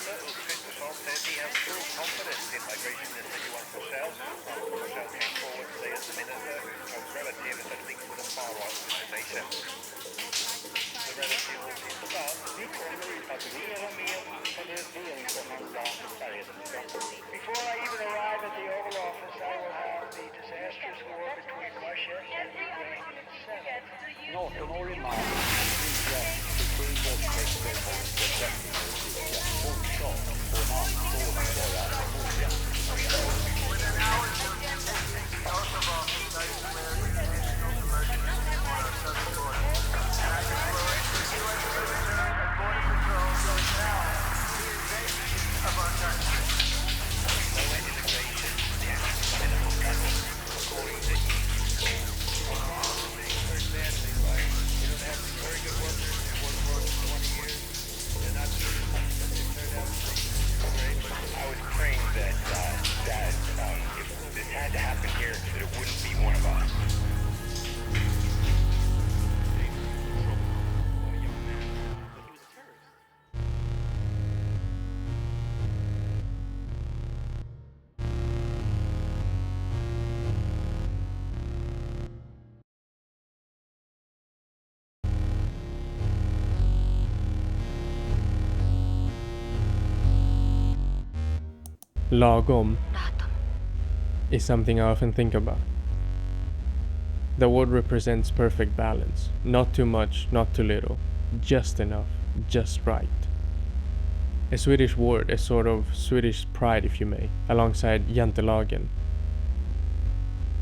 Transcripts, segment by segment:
Before I even arrive at the Oval Office, I will have the disastrous war between Russia and Ukraine settled. 18-årig man frias till 7 våldtäkter mot 30-åriga fortsatt och en ansågs vara mogen. Lagom is something I often think about. The word represents perfect balance. Not too much, not too little. Just enough, just right. A Swedish word, a sort of Swedish pride if you may, alongside jantelagen.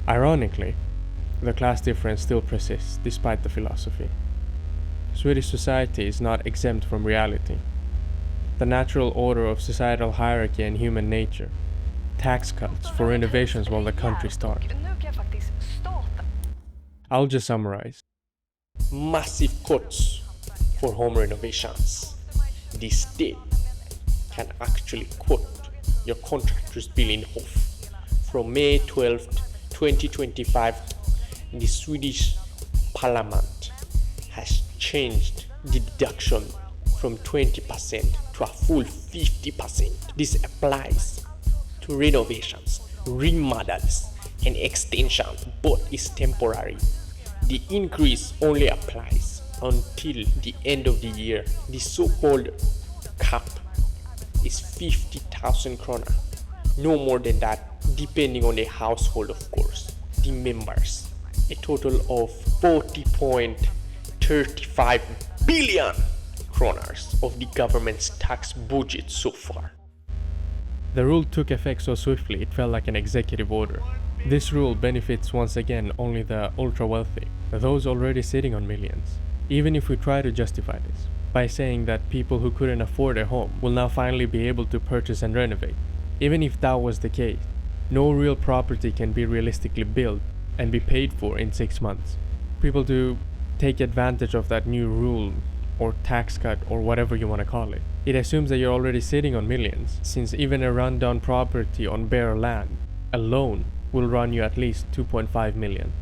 Ironically, the class difference still persists despite the philosophy. Swedish society is not exempt from reality. The natural order of societal hierarchy and human nature. Tax cuts for renovations while the country starves. I'll just summarize. Massive cuts for home renovations. The state can actually cut your contractor's bill in half. From May 12th, 2025, the Swedish Parliament has changed the deduction from 20% to a full 50%. This applies to renovations, remodels, and extensions, but is temporary. The increase only applies until the end of the year. The so-called cap is 50,000 krona. No more than that, depending on the household, of course. The members, a total of 40.35 billion kroners of the government's tax budget so far. The rule took effect so swiftly it felt like an executive order. This rule benefits once again only the ultra-wealthy, those already sitting on millions. Even if we try to justify this by saying that people who couldn't afford a home will now finally be able to purchase and renovate. Even if that was the case, no real property can be realistically built and be paid for in 6 months. People do take advantage of that new rule or tax cut or whatever you want to call it. It assumes that you're already sitting on millions, since even a rundown property on bare land alone will run you at least 2.5 million.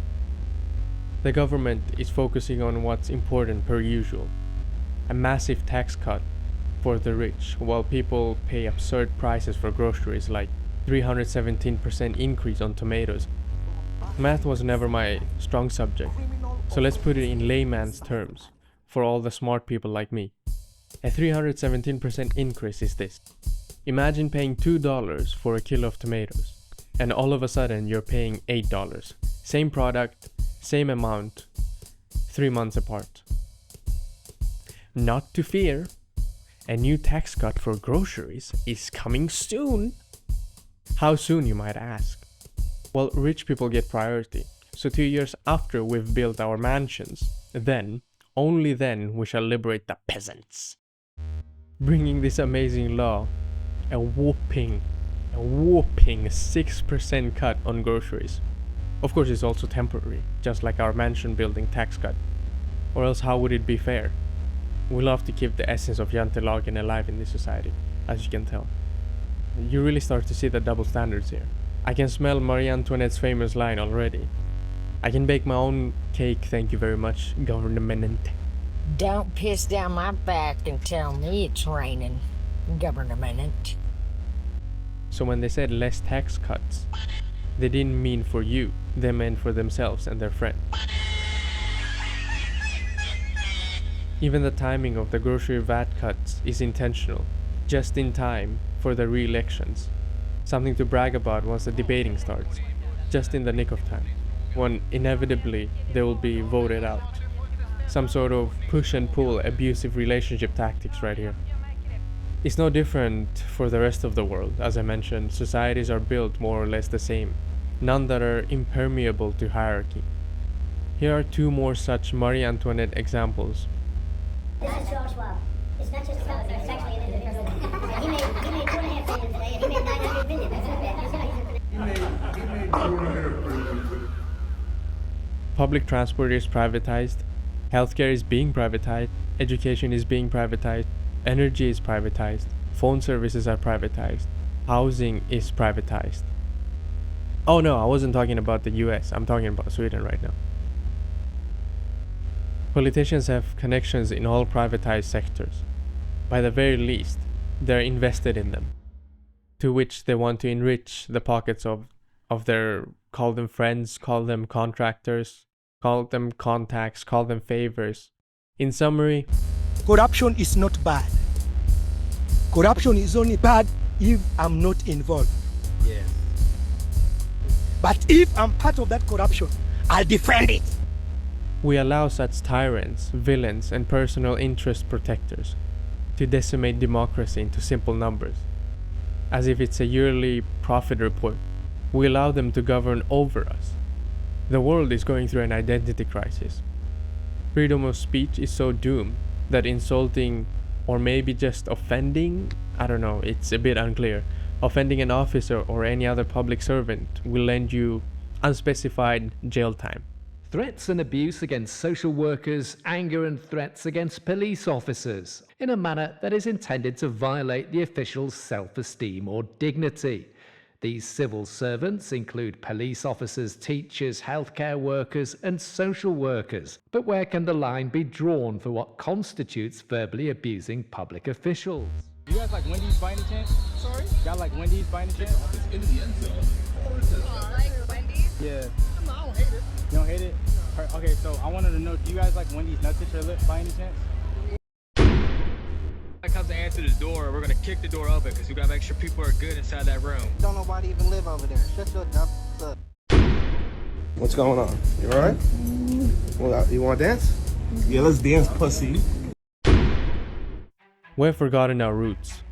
The government is focusing on what's important per usual. A massive tax cut for the rich, while people pay absurd prices for groceries like 317% increase on tomatoes. Math was never my strong subject, so let's put it in layman's terms for all the smart people like me. A 317% increase is this. Imagine paying $2 for a kilo of tomatoes, and all of a sudden you're paying $8. Same product, same amount, 3 months apart. Not to fear, a new tax cut for groceries is coming soon. How soon, you might ask? Well, rich people get priority, so 2 years after we've built our mansions, then, only then, we shall liberate the peasants. Bringing this amazing law, a whopping 6% cut on groceries. Of course, it's also temporary, just like our mansion building tax cut. Or else how would it be fair? We love to keep the essence of jantelagen alive in this society, as you can tell. You really start to see the double standards here. I can smell Marie Antoinette's famous line already. I can bake my own cake, thank you very much, government. Don't piss down my back and tell me it's raining. government. So when they said less tax cuts, they didn't mean for you, they meant for themselves and their friends. Even the timing of the grocery VAT cuts is intentional, just in time for the re-elections. Something to brag about once the debating starts, just in the nick of time, when inevitably they will be voted out. Some sort of push and pull abusive relationship tactics right here. It's no different for the rest of the world. As I mentioned, societies are built more or less the same, none that are impermeable to hierarchy. Here are two more such Marie Antoinette examples. This is Charles Schwab. It's not just a fellow, it's actually an individual. He made $2.5 billion today, and he made $900 million. That's not bad. He made $2.5 billion. Public transport is privatized, healthcare is being privatized, education is being privatized, energy is privatized, phone services are privatized, housing is privatized. Oh no, I wasn't talking about the US, I'm talking about Sweden right now. Politicians have connections in all privatized sectors. By the very least, they're invested in them, to which they want to enrich the pockets of their, call them friends, call them contractors, call them contacts, call them favors. In summary, Corruption is not bad. Corruption is only bad if I'm not involved. Yes. But if I'm part of that corruption, I'll defend it. we allow such tyrants, villains, and personal interest protectors to decimate democracy into simple numbers, as if it's a yearly profit report. We allow them to govern over us. The world is going through an identity crisis. Freedom of speech is so doomed that insulting, or maybe just offending, I don't know, it's a bit unclear, offending an officer or any other public servant will lend you unspecified jail time. Threats and abuse against social workers, anger and threats against police officers, in a manner that is intended to violate the official's self-esteem or dignity. These civil servants include police officers, teachers, healthcare workers, and social workers. But where can the line be drawn for what constitutes verbally abusing public officials? You guys like Wendy's by any chance? Sorry? Y'all like Wendy's by any chance? It's in the end zone. Like Wendy's? Yeah. No, I don't hate it. You don't hate it? Okay, so I wanted to know, do you guys like Wendy's nuts at your lip by any chance? When it comes to answer the door, we're gonna kick the door open because we gotta make sure people are good inside that room. Don't nobody even live over there. Shut your dumb up. What's going on? You alright? Well, you wanna dance? Yeah, let's dance, pussy. We've forgotten our roots.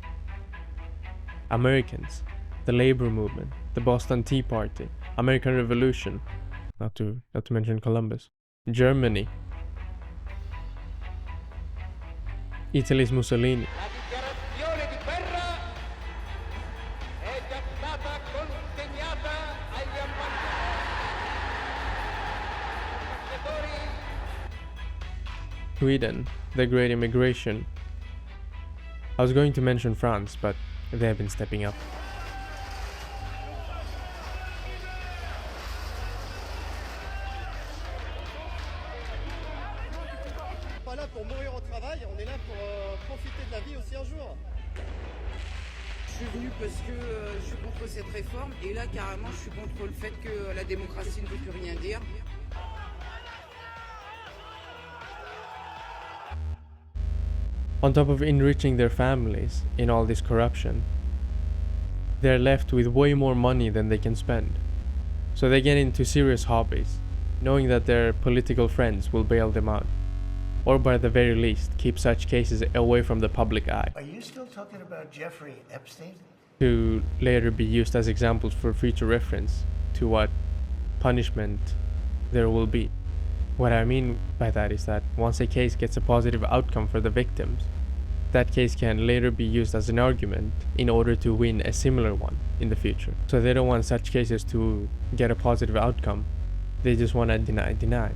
Americans, the labor movement, the Boston Tea Party, American Revolution, not to mention Columbus, Germany, Italy's Mussolini, Sweden, the Great Immigration. I was going to mention France, but they have been stepping up. Pas là pour mourir au travail, on est là pour profiter de la vie aussi un jour. Je suis venu parce que je suis contre cette réforme et là carrément je suis contre le fait que la démocratie ne peut plus rien dire. On top of enriching their families in all this corruption, they're left with way more money than they can spend. So they get into serious hobbies, knowing that their political friends will bail them out, or by the very least keep such cases away from the public eye, Are you still talking about Jeffrey Epstein? to later be used as examples for future reference to what punishment there will be. What I mean by that is that once a case gets a positive outcome for the victims, that case can later be used as an argument in order to win a similar one in the future. So they don't want such cases to get a positive outcome, they just want to deny.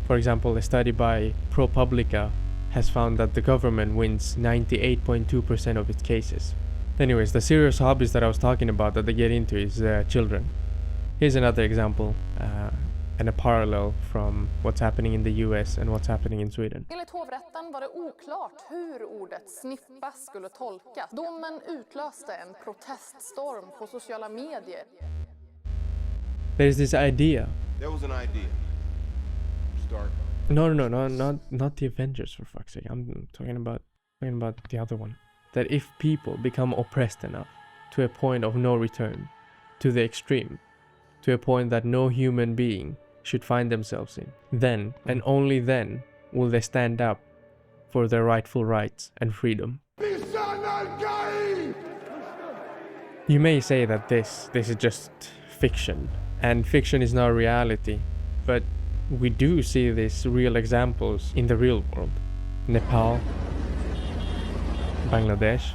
For example, a study by ProPublica has found that the government wins 98.2% of its cases. Anyways, the serious hobbies that I was talking about that they get into is children. Here's another example. and a parallel from what's happening in the US and what's happening in Sweden. Enligt hovrätten var det oklart hur ordet snippa skulle tolkas. Domen utlöste en proteststorm på sociala medier. There's this idea. There was an idea. Start. No, not the Avengers, for fuck's sake. I'm talking about the other one. That if people become oppressed enough to a point of no return, to the extreme, to a point that no human being should find themselves in, then and only then will they stand up for their rightful rights and freedom. You may say that this is just fiction, and fiction is not reality, but we do see these real examples in the real world. Nepal, Bangladesh,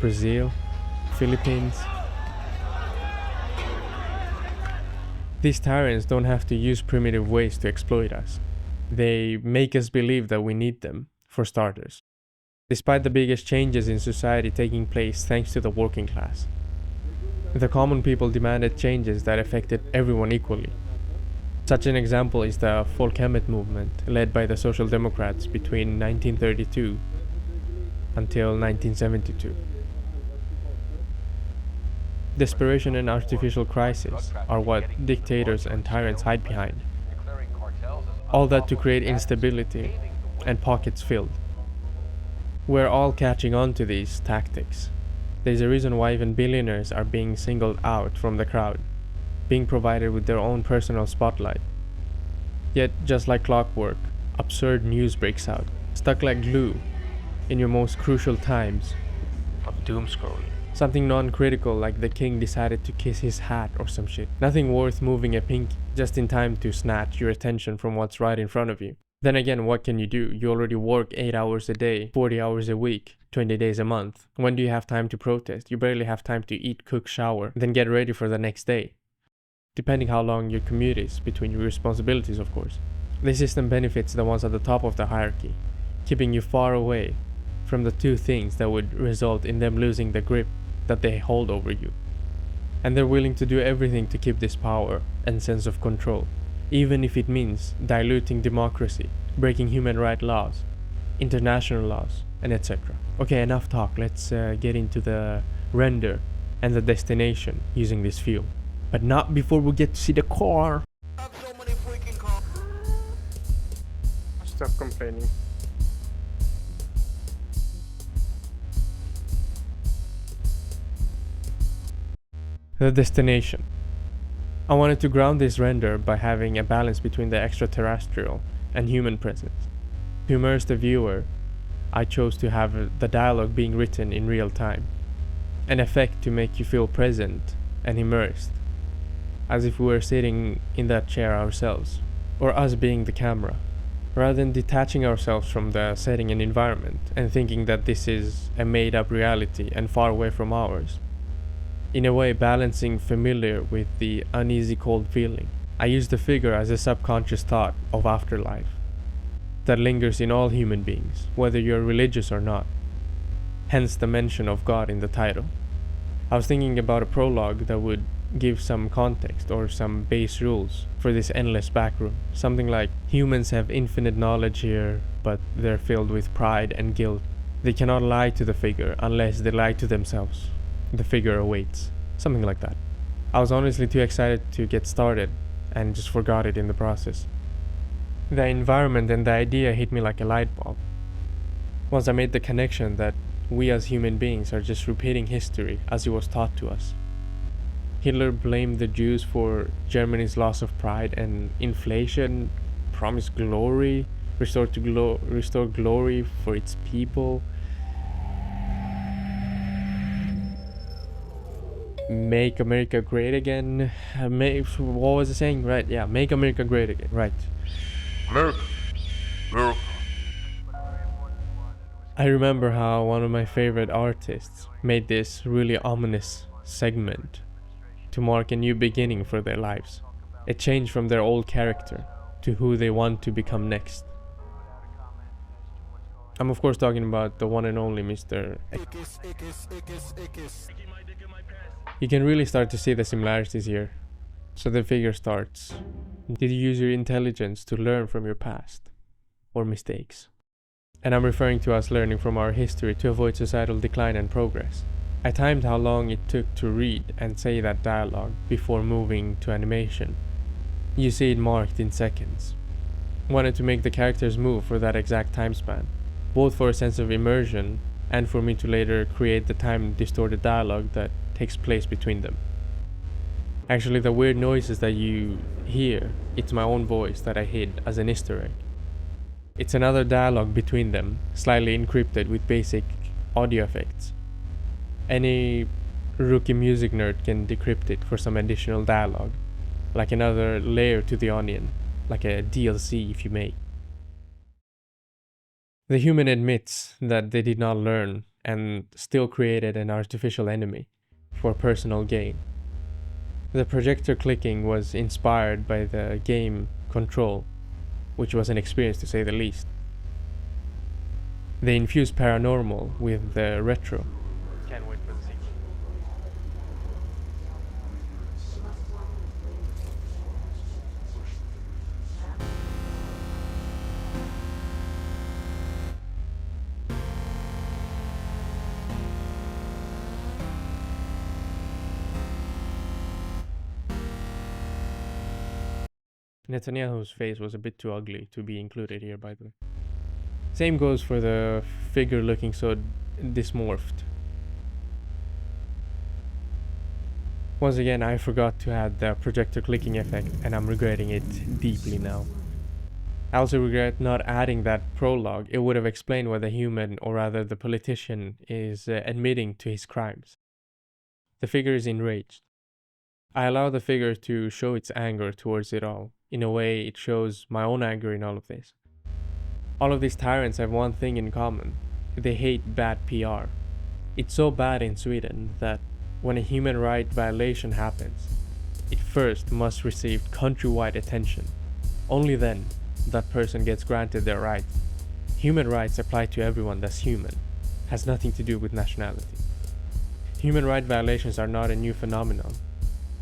Brazil, Philippines. These tyrants don't have to use primitive ways to exploit us. They make us believe that we need them, for starters. Despite the biggest changes in society taking place thanks to the working class, the common people demanded changes that affected everyone equally. Such an example is the Folkhemmet movement led by the Social Democrats between 1932 until 1972. Desperation and artificial crisis are what dictators and tyrants hide behind. All that to create instability and pockets filled. We're all catching on to these tactics. There's a reason why even billionaires are being singled out from the crowd, being provided with their own personal spotlight. Yet, just like clockwork, absurd news breaks out, stuck like glue in your most crucial times of doom scrolling. Something non-critical like the king decided to kiss his hat or some shit. Nothing worth moving a pinky, just in time to snatch your attention from what's right in front of you. Then again, what can you do? You already work 8 hours a day, 40 hours a week, 20 days a month. When do you have time to protest? You barely have time to eat, cook, shower, then get ready for the next day. Depending how long your commute is between your responsibilities, of course. This system benefits the ones at the top of the hierarchy, keeping you far away from the two things that would result in them losing the grip that they hold over you. And they're willing to do everything to keep this power and sense of control, even if it means diluting democracy, breaking human rights laws, international laws, and etc. Okay, enough talk. Let's get into the render and the destination using this fuel. But not before we get to see the car. Stop complaining. The destination. I wanted to ground this render by having a balance between the extraterrestrial and human presence. To immerse the viewer, I chose to have the dialogue being written in real time. An effect to make you feel present and immersed, as if we were sitting in that chair ourselves, or us being the camera, rather than detaching ourselves from the setting and environment and thinking that this is a made-up reality and far away from ours. In a way, balancing familiar with the uneasy cold feeling. I use the figure as a subconscious thought of afterlife that lingers in all human beings, whether you're religious or not. Hence the mention of God in the title. I was thinking about a prologue that would give some context or some base rules for this endless backroom. Something like, humans have infinite knowledge here, but they're filled with pride and guilt. They cannot lie to the figure unless they lie to themselves. The figure awaits. Something like that. I was honestly too excited to get started and just forgot it in the process. The environment and the idea hit me like a light bulb. Once I made the connection that we as human beings are just repeating history as it was taught to us. Hitler blamed the Jews for Germany's loss of pride and inflation, promised glory, restore glory for its people. Make America great again. What was it saying? Right, yeah, make America great again. Right. America. I remember how one of my favorite artists made this really ominous segment to mark a new beginning for their lives. A change from their old character to who they want to become next. I'm of course talking about the one and only Mr. You can really start to see the similarities here. So the figure starts. Did you use your intelligence to learn from your past or mistakes? And I'm referring to us learning from our history to avoid societal decline and progress. I timed how long it took to read and say that dialogue before moving to animation. You see it marked in seconds. Wanted to make the characters move for that exact time span, both for a sense of immersion and for me to later create the time-distorted dialogue that takes place between them. Actually, the weird noises that you hear, it's my own voice that I hid as an Easter egg. It's another dialogue between them, slightly encrypted with basic audio effects. Any rookie music nerd can decrypt it for some additional dialogue, like another layer to the onion, like a DLC if you may. The human admits that they did not learn and still created an artificial enemy for personal gain. The projector clicking was inspired by the game Control, which was an experience to say the least. They infused paranormal with the retro. Can't wait for the sequel. Netanyahu's face was a bit too ugly to be included here, by the way. Same goes for the figure looking so dysmorphed. Once again, I forgot to add the projector clicking effect, and I'm regretting it deeply now. I also regret not adding that prologue. It would have explained why the human, or rather the politician, is admitting to his crimes. The figure is enraged. I allow the figure to show its anger towards it all. In a way, it shows my own anger in all of this. All of these tyrants have one thing in common. They hate bad PR. It's so bad in Sweden that when a human rights violation happens, it first must receive countrywide attention. Only then, that person gets granted their rights. Human rights apply to everyone that's human. Has nothing to do with nationality. Human rights violations are not a new phenomenon.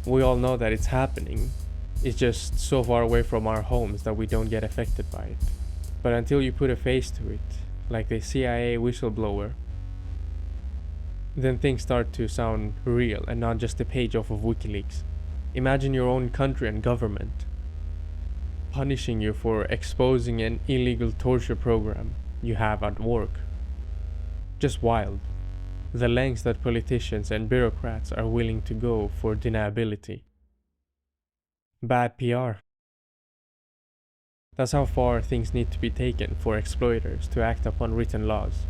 We all know that it's happening. It's just so far away from our homes that we don't get affected by it. But until you put a face to it, like the CIA whistleblower, then things start to sound real and not just a page off of WikiLeaks. Imagine your own country and government punishing you for exposing an illegal torture program you have at work. Just wild. The lengths that politicians and bureaucrats are willing to go for deniability. Bad PR. That's how far things need to be taken for exploiters to act upon written laws.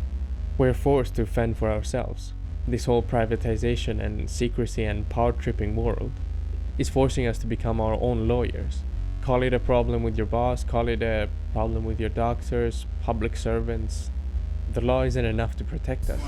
We're forced to fend for ourselves. This whole privatization and secrecy and power-tripping world is forcing us to become our own lawyers. Call it a problem with your boss, call it a problem with your doctors, public servants. The law isn't enough to protect us.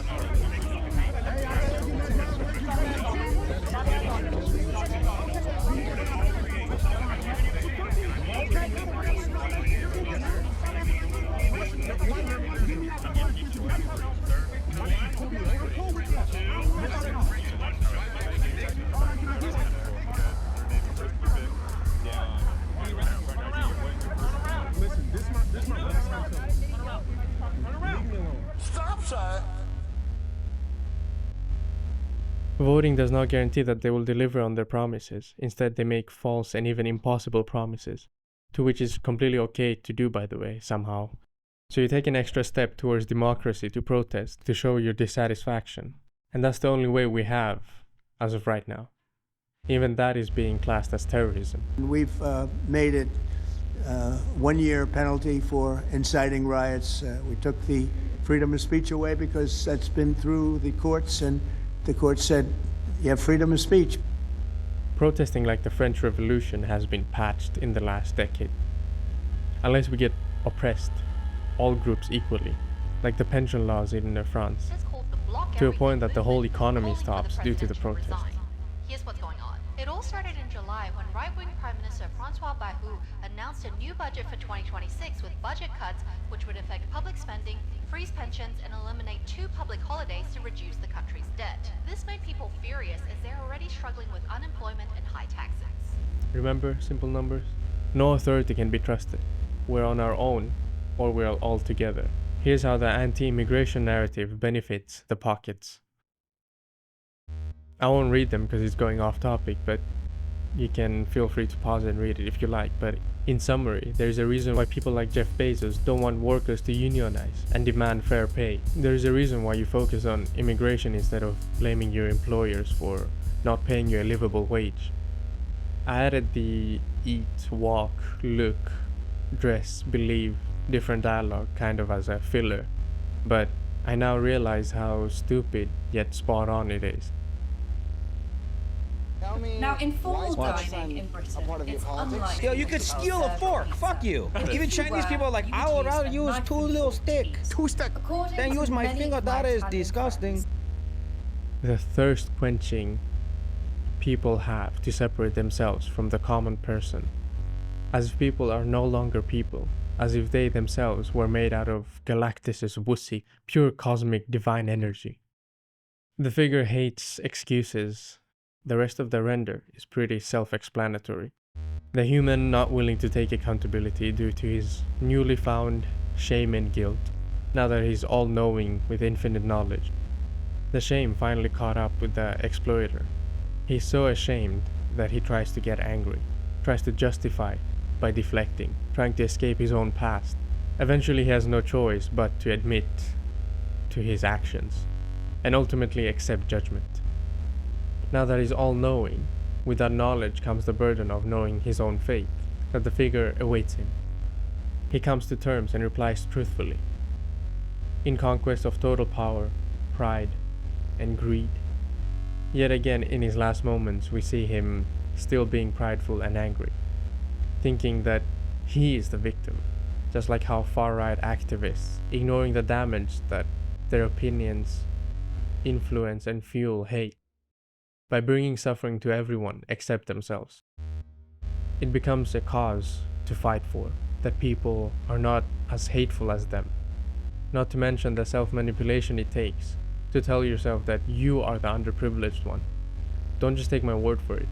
Voting does not guarantee that they will deliver on their promises. Instead, they make false and even impossible promises, to which is completely okay to do, by the way, somehow. So you take an extra step towards democracy to protest, to show your dissatisfaction. And that's the only way we have, as of right now. Even that is being classed as terrorism. We've made it 1 year penalty for inciting riots. We took the freedom of speech away because that's been through the courts, and the court said you have freedom of speech. Protesting like the French Revolution has been patched in the last decade. Unless we get oppressed, all groups equally, like the pension laws in France, to a point that the whole economy stops due to the protest. Here's what's going on. It all started in July when right-wing Prime Minister Francois Bayrou announced a new budget for 2026 with budget cuts which would affect public spending, freeze pensions, and eliminate 2 public holidays holidays to reduce the country's debt. This made people furious as they're already struggling with unemployment and high taxes. Remember simple numbers? No authority can be trusted. We're on our own, or we're all together. Here's how the anti-immigration narrative benefits the pockets. I won't read them because it's going off topic, but you can feel free to pause and read it if you like. But in summary, there's a reason why people like Jeff Bezos don't want workers to unionize and demand fair pay. There's a reason why you focus on immigration instead of blaming your employers for not paying you a livable wage. I added the eat, walk, look, dress, believe, different dialogue kind of as a filler, but I now realize how stupid yet spot on it is. Now, informal dining in Britain, it's unlike... Yo, you could steal a fork. Fuck you. Even Chinese people are like, I would rather use 2 little sticks. 2 sticks. Then use my finger. That is disgusting. The thirst quenching people have to separate themselves from the common person, as if people are no longer people, as if they themselves were made out of Galactus's wussy, pure cosmic divine energy. The figure hates excuses. The rest of the render is pretty self-explanatory. The human not willing to take accountability due to his newly found shame and guilt, now that he's all-knowing with infinite knowledge. The shame finally caught up with the exploiter. He's so ashamed that he tries to get angry, tries to justify by deflecting, trying to escape his own past. Eventually he has no choice but to admit to his actions, and ultimately accept judgment. Now that he's all-knowing, with that knowledge comes the burden of knowing his own fate, that the figure awaits him. He comes to terms and replies truthfully. In conquest of total power, pride, and greed. Yet again, in his last moments, we see him still being prideful and angry, thinking that he is the victim, just like how far-right activists, ignoring the damage that their opinions influence and fuel hate, by bringing suffering to everyone except themselves. It becomes a cause to fight for, that people are not as hateful as them, not to mention the self-manipulation it takes to tell yourself that you are the underprivileged one. Don't just take my word for it.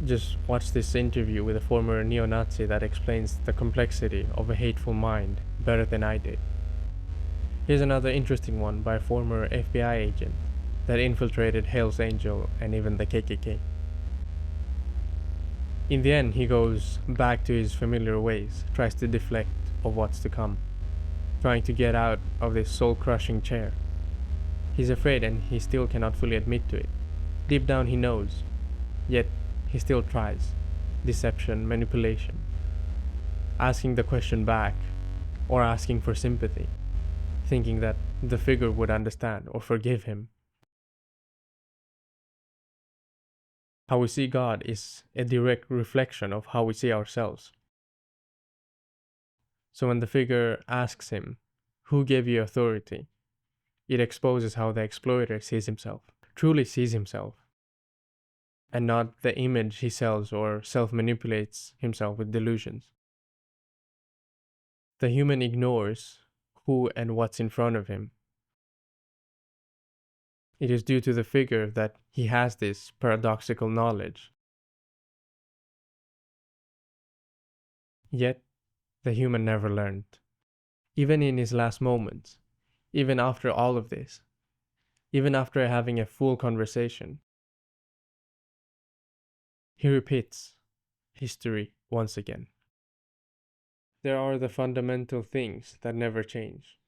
Just watch this interview with a former neo-Nazi that explains the complexity of a hateful mind better than I did. Here's another interesting one by a former FBI agent that infiltrated Hell's Angel and even the KKK. In the end, he goes back to his familiar ways, tries to deflect of what's to come, trying to get out of this soul-crushing chair. He's afraid and he still cannot fully admit to it. Deep down he knows, yet he still tries. Deception, manipulation. Asking the question back, or asking for sympathy, thinking that the figure would understand or forgive him. How we see God is a direct reflection of how we see ourselves. So when the figure asks him, "Who gave you authority?" it exposes how the exploiter sees himself, truly sees himself, and not the image he sells or self-manipulates himself with delusions. The human ignores who and what's in front of him. It is due to the figure that he has this paradoxical knowledge. Yet, the human never learned. Even in his last moments, even after all of this, even after having a full conversation, he repeats history once again. There are the fundamental things that never change.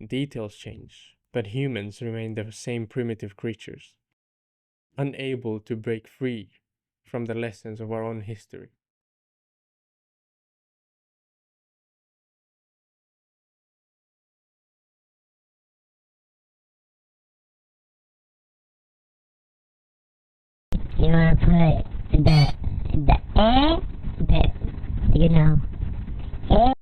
Details change, but humans remain the same primitive creatures, unable to break free from the lessons of our own history. You want to put the A, you know, A.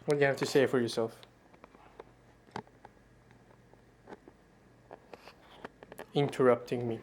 What do you have to say for yourself? Interrupting me.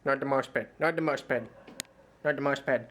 Not the mouse pad. Not the mouse pad. Not the mouse pad.